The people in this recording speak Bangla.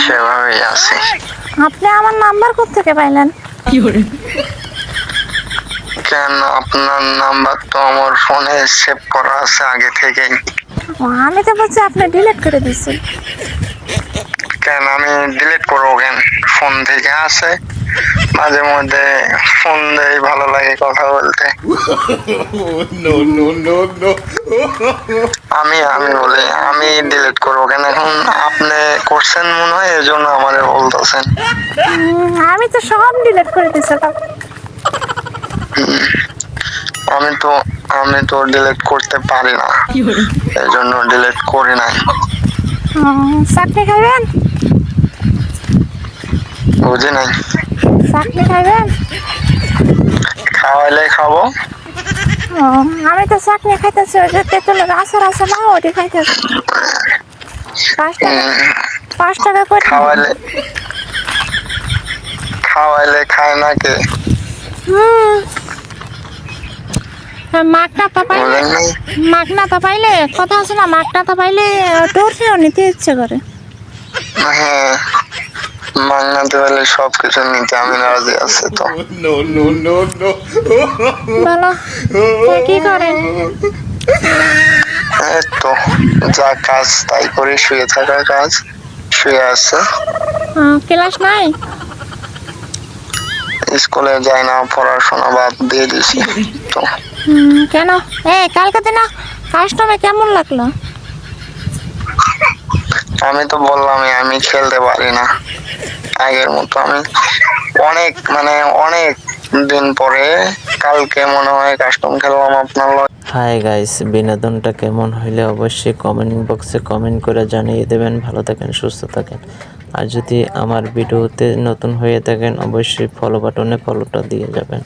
সেভাবেই আছি। আপনি আমার নাম্বার কোত্থেকে পাইলেন? কেন, আপনার নাম্বার তো আমার ফোনে সেভ করা আছে আগে থেকেই। আমি তো বলছি আপনি ডিলিট করে দিচ্ছেন। কেন আমি ডিলিট করবো কেন? ফোন থেকে আছে, মাঝে মধ্যে ফোন দেই, ভালো লাগে কথা বলতে। আমি বলি আমি ডিলিট করবো কেন? এখন আপনি করছেন মনে হয়, এজন্য আমারে বলতেছেন। আমি তো সব ডিলিট করে দিচ্ছি। আমি তো ডিলিট করতে পারি না, এজন্য ডিলিট করি নাই। চাটনি খাবেন? বুঝি নাই। চাটনি খাবেন? খাওয়াইলে খাবো। আমি তো চাটনি খাইতেছি, ওই যে তেঁতুলের আচার আছে না, ওটি খাইতেছি। 5 টাকা করে। খাওয়াইলে খায় না কে? মাগনাটা পাইলে কথা আছে না, মাগনাটা পাইলে টোরসেও নিতে ইচ্ছে করে। হ্যাঁ, মাগনাতে পাইলে সবকিছু নিতে আমি রাজি আছি। তো বলো কি করেন? এই তো যা কাজ তাই করে, শুয়ে থাকার কাজ, শুয়ে আছে। ক্লাস নাই? স্কুলে যাই না, পড়াশোনা বাদ দিয়ে দিছি। তো কেন? কালকে দিন কাস্টমে কেমন লাগলো? আমি তো বললামই আমি খেলতে পারি না আগের মতো। আমি অনেক দিন পরে কালকে মনে হয় কাস্টম খেললাম আপনার। হাই গাইস, বিনোদনটা কেমন হইলে অবশ্যই কমেন্ট বক্সে কমেন্ট করে জানিয়ে দেবেন। ভালো থাকেন, সুস্থ থাকেন। আর যদি আমার ভিডিওতে নতুন হয়ে থাকেন অবশ্যই ফলো বাটনে ফলোটা দিয়ে যাবেন।